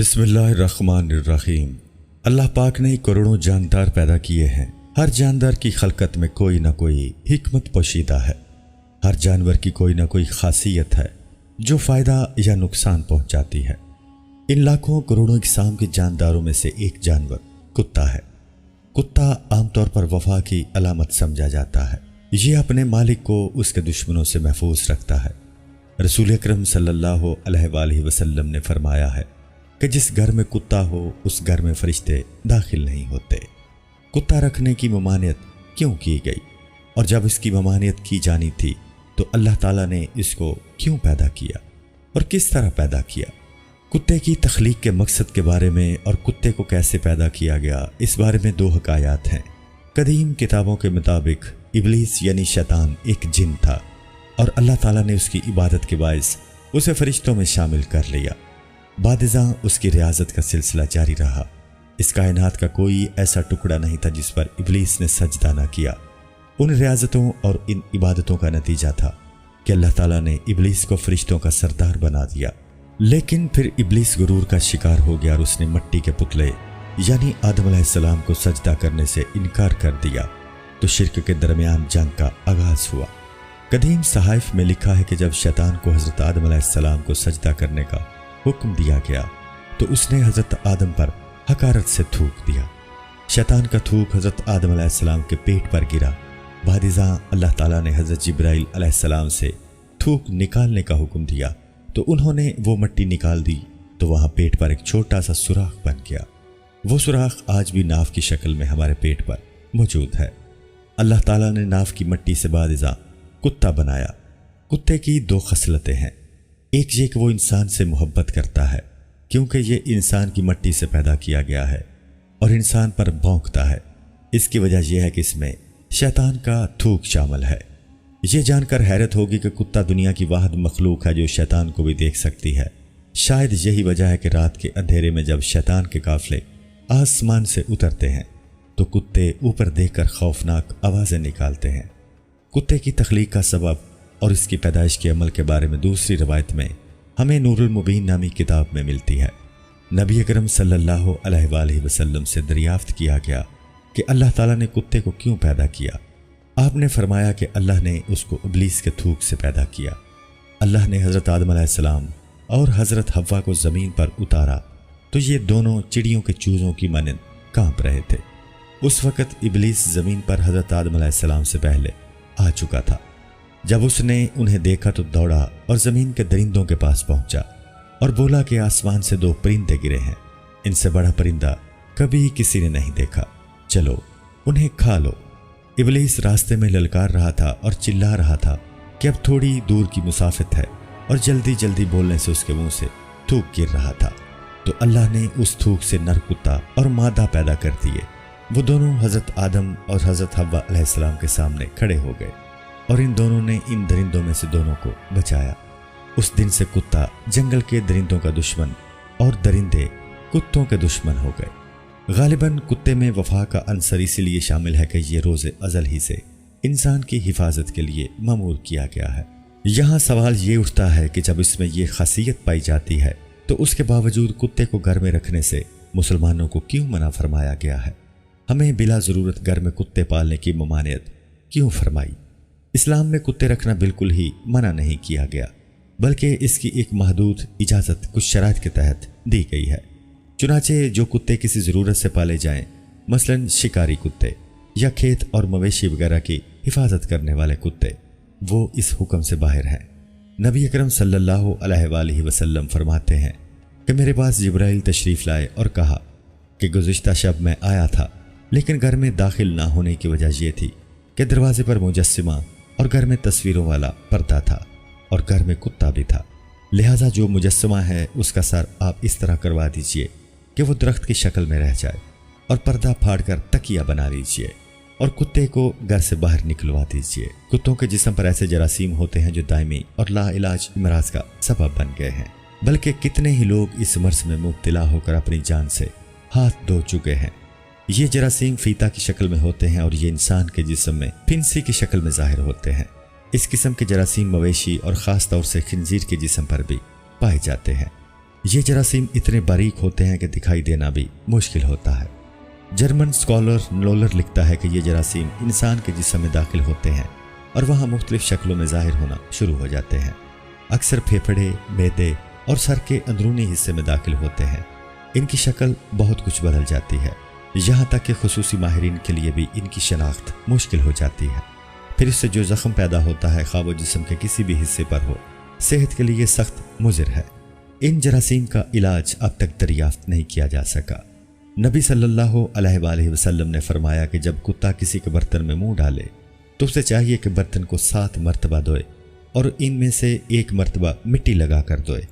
بسم اللہ الرحمن الرحیم۔ اللہ پاک نے کروڑوں جاندار پیدا کیے ہیں۔ ہر جاندار کی خلقت میں کوئی نہ کوئی حکمت پوشیدہ ہے۔ ہر جانور کی کوئی نہ کوئی خاصیت ہے جو فائدہ یا نقصان پہنچاتی ہے۔ ان لاکھوں کروڑوں اقسام کے جانداروں میں سے ایک جانور کتا ہے۔ کتا عام طور پر وفا کی علامت سمجھا جاتا ہے۔ یہ اپنے مالک کو اس کے دشمنوں سے محفوظ رکھتا ہے۔ رسول اکرم صلی اللہ علیہ وآلہ وسلم نے فرمایا ہے کہ جس گھر میں کتا ہو اس گھر میں فرشتے داخل نہیں ہوتے۔ کتا رکھنے کی ممانعت کیوں کی گئی، اور جب اس کی ممانعت کی جانی تھی تو اللہ تعالیٰ نے اس کو کیوں پیدا کیا اور کس طرح پیدا کیا؟ کتے کی تخلیق کے مقصد کے بارے میں اور کتے کو کیسے پیدا کیا گیا، اس بارے میں دو حکایات ہیں۔ قدیم کتابوں کے مطابق ابلیس یعنی شیطان ایک جن تھا، اور اللہ تعالیٰ نے اس کی عبادت کے باعث اسے فرشتوں میں شامل کر لیا۔ بعد ازاں اس کی ریاضت کا سلسلہ جاری رہا۔ اس کائنات کا کوئی ایسا ٹکڑا نہیں تھا جس پر ابلیس نے سجدہ نہ کیا۔ ان ریاضتوں اور ان عبادتوں کا نتیجہ تھا کہ اللہ تعالیٰ نے ابلیس کو فرشتوں کا سردار بنا دیا۔ لیکن پھر ابلیس غرور کا شکار ہو گیا اور اس نے مٹی کے پتلے یعنی آدم علیہ السلام کو سجدہ کرنے سے انکار کر دیا، تو شرک کے درمیان جنگ کا آغاز ہوا۔ قدیم صحائف میں لکھا ہے کہ جب شیطان کو حضرت آدم علیہ السلام کو سجدہ کرنے کا حکم دیا گیا تو اس نے حضرت آدم پر حقارت سے تھوک دیا۔ شیطان کا تھوک حضرت آدم علیہ السلام کے پیٹ پر گرا۔ بعد ازاں اللہ تعالیٰ نے حضرت جبرائیل علیہ السلام سے تھوک نکالنے کا حکم دیا تو انہوں نے وہ مٹی نکال دی، تو وہاں پیٹ پر ایک چھوٹا سا سوراخ بن گیا۔ وہ سوراخ آج بھی ناف کی شکل میں ہمارے پیٹ پر موجود ہے۔ اللہ تعالیٰ نے ناف کی مٹی سے بعد ازاں کتا بنایا۔ کتے کی دو خصلتیں ہیں۔ ایک یہ کہ وہ انسان سے محبت کرتا ہے کیونکہ یہ انسان کی مٹی سے پیدا کیا گیا ہے اور انسان پر بھونکتا ہے۔ اس کی وجہ یہ ہے کہ اس میں شیطان کا تھوک شامل ہے۔ یہ جان کر حیرت ہوگی کہ کتا دنیا کی واحد مخلوق ہے جو شیطان کو بھی دیکھ سکتی ہے۔ شاید یہی وجہ ہے کہ رات کے اندھیرے میں جب شیطان کے قافلے آسمان سے اترتے ہیں تو کتے اوپر دیکھ کر خوفناک آوازیں نکالتے ہیں۔ کتے کی تخلیق کا سبب اور اس کی پیدائش کے عمل کے بارے میں دوسری روایت میں ہمیں نور المبین نامی کتاب میں ملتی ہے۔ نبی اکرم صلی اللہ علیہ وآلہ وسلم سے دریافت کیا گیا کہ اللہ تعالیٰ نے کتے کو کیوں پیدا کیا؟ آپ نے فرمایا کہ اللہ نے اس کو ابلیس کے تھوک سے پیدا کیا۔ اللہ نے حضرت آدم علیہ السلام اور حضرت حوا کو زمین پر اتارا تو یہ دونوں چڑیوں کے چوزوں کی مانند کانپ رہے تھے۔ اس وقت ابلیس زمین پر حضرت آدم علیہ السلام سے پہلے آ چکا تھا۔ جب اس نے انہیں دیکھا تو دوڑا اور زمین کے درندوں کے پاس پہنچا اور بولا کہ آسمان سے دو پرندے گرے ہیں، ان سے بڑا پرندہ کبھی کسی نے نہیں دیکھا، چلو انہیں کھا لو۔ ابلیس راستے میں للکار رہا تھا اور چلا رہا تھا کہ اب تھوڑی دور کی مسافت ہے، اور جلدی جلدی بولنے سے اس کے منہ سے تھوک گر رہا تھا۔ تو اللہ نے اس تھوک سے نر کتا اور مادہ پیدا کر دیے۔ وہ دونوں حضرت آدم اور حضرت حوا علیہ السلام کے سامنے کھڑے ہو گئے، اور ان دونوں نے ان درندوں میں سے دونوں کو بچایا۔ اس دن سے کتا جنگل کے درندوں کا دشمن اور درندے کتوں کے دشمن ہو گئے۔ غالباً کتے میں وفا کا عنصر اسی لیے شامل ہے کہ یہ روز ازل ہی سے انسان کی حفاظت کے لیے مأمور کیا گیا ہے۔ یہاں سوال یہ اٹھتا ہے کہ جب اس میں یہ خاصیت پائی جاتی ہے تو اس کے باوجود کتے کو گھر میں رکھنے سے مسلمانوں کو کیوں منع فرمایا گیا ہے؟ ہمیں بلا ضرورت گھر میں کتے پالنے کی ممانعت کیوں فرمائی؟ اسلام میں کتے رکھنا بالکل ہی منع نہیں کیا گیا، بلکہ اس کی ایک محدود اجازت کچھ شرائط کے تحت دی گئی ہے۔ چنانچہ جو کتے کسی ضرورت سے پالے جائیں، مثلا شکاری کتے یا کھیت اور مویشی وغیرہ کی حفاظت کرنے والے کتے، وہ اس حکم سے باہر ہیں۔ نبی اکرم صلی اللہ علیہ وآلہ وسلم فرماتے ہیں کہ میرے پاس جبرائیل تشریف لائے اور کہا کہ گزشتہ شب میں آیا تھا، لیکن گھر میں داخل نہ ہونے کی وجہ یہ تھی کہ دروازے پر مجسمہ اور گھر میں تصویروں والا پردہ تھا اور گھر میں کتا بھی تھا، لہٰذا جو مجسمہ ہے اس کا سر آپ اس طرح کروا دیجئے کہ وہ درخت کی شکل میں رہ جائے، اور پردہ پھاڑ کر تکیہ بنا لیجئے، اور کتے کو گھر سے باہر نکلوا دیجئے۔ کتوں کے جسم پر ایسے جراثیم ہوتے ہیں جو دائمی اور لا علاج امراض کا سبب بن گئے ہیں، بلکہ کتنے ہی لوگ اس مرض میں مبتلا ہو کر اپنی جان سے ہاتھ دھو چکے ہیں۔ یہ جراثیم فیتا کی شکل میں ہوتے ہیں اور یہ انسان کے جسم میں پھنسی کی شکل میں ظاہر ہوتے ہیں۔ اس قسم کے جراثیم مویشی اور خاص طور سے خنزیر کے جسم پر بھی پائے جاتے ہیں۔ یہ جراثیم اتنے باریک ہوتے ہیں کہ دکھائی دینا بھی مشکل ہوتا ہے۔ جرمن سکالر نولر لکھتا ہے کہ یہ جراثیم انسان کے جسم میں داخل ہوتے ہیں اور وہاں مختلف شکلوں میں ظاہر ہونا شروع ہو جاتے ہیں۔ اکثر پھیپھڑے، معدے اور سر کے اندرونی حصے میں داخل ہوتے ہیں۔ ان کی شکل بہت کچھ بدل جاتی ہے، یہاں تک کہ خصوصی ماہرین کے لیے بھی ان کی شناخت مشکل ہو جاتی ہے۔ پھر اس سے جو زخم پیدا ہوتا ہے، خواہ وہ جسم کے کسی بھی حصے پر ہو، صحت کے لیے سخت مضر ہے۔ ان جراثیم کا علاج اب تک دریافت نہیں کیا جا سکا۔ نبی صلی اللہ علیہ وآلہ وسلم نے فرمایا کہ جب کتا کسی کے برتن میں منہ ڈالے تو اسے چاہیے کہ برتن کو 7 مرتبہ دھوئے اور ان میں سے 1 مرتبہ مٹی لگا کر دھوئے۔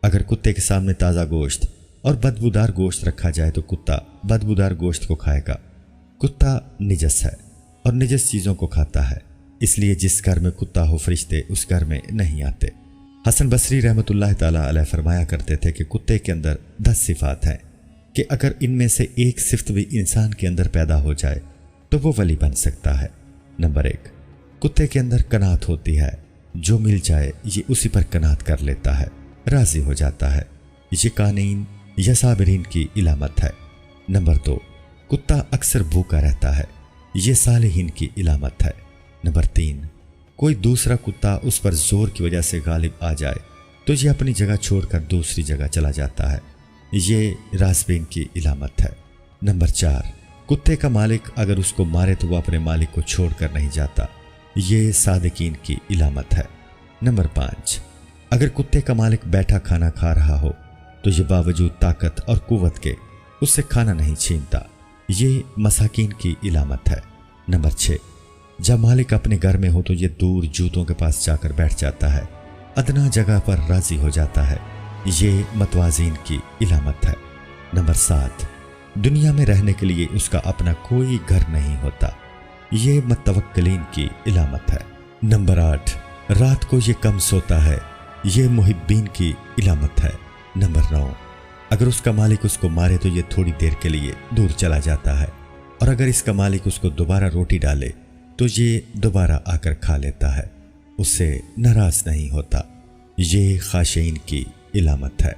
اگر کتے کے سامنے تازہ گوشت اور بدبودار گوشت رکھا جائے تو کتا بدبودار گوشت کو کھائے گا۔ کتا نجس ہے اور نجس چیزوں کو کھاتا ہے، اس لیے جس گھر میں کتا ہو فرشتے اس گھر میں نہیں آتے۔ حسن بصری رحمۃ اللہ تعالیٰ علیہ فرمایا کرتے تھے کہ کتے کے اندر 10 صفات ہیں کہ اگر ان میں سے ایک صفت بھی انسان کے اندر پیدا ہو جائے تو وہ ولی بن سکتا ہے۔ نمبر 1، کتے کے اندر قناعت ہوتی ہے، جو مل جائے یہ اسی پر قناعت کر لیتا ہے، راضی ہو جاتا ہے۔ یہ قانین یا صابرین کی علامت ہے۔ نمبر 2، کتا اکثر بھوکا رہتا ہے، یہ صالحین کی علامت ہے۔ نمبر 3، کوئی دوسرا کتا اس پر زور کی وجہ سے غالب آ جائے تو یہ اپنی جگہ چھوڑ کر دوسری جگہ چلا جاتا ہے، یہ راسبین کی علامت ہے۔ نمبر 4، کتے کا مالک اگر اس کو مارے تو وہ اپنے مالک کو چھوڑ کر نہیں جاتا، یہ صادقین کی علامت ہے۔ نمبر 5، اگر کتے کا مالک بیٹھا کھانا کھا رہا ہو تو یہ باوجود طاقت اور قوت کے اس سے کھانا نہیں چھینتا، یہ مساکین کی علامت ہے۔ نمبر 6، جب مالک اپنے گھر میں ہو تو یہ دور جوتوں کے پاس جا کر بیٹھ جاتا ہے، ادنا جگہ پر راضی ہو جاتا ہے، یہ متوازین کی علامت ہے۔ نمبر 7، دنیا میں رہنے کے لیے اس کا اپنا کوئی گھر نہیں ہوتا، یہ متوکلین کی علامت ہے۔ نمبر 8، رات کو یہ کم سوتا ہے، یہ محبین کی علامت ہے۔ نمبر 9، اگر اس کا مالک اس کو مارے تو یہ تھوڑی دیر کے لیے دور چلا جاتا ہے، اور اگر اس کا مالک اس کو دوبارہ روٹی ڈالے تو یہ دوبارہ آ کر کھا لیتا ہے، اس سے ناراض نہیں ہوتا، یہ خاشعین کی علامت ہے۔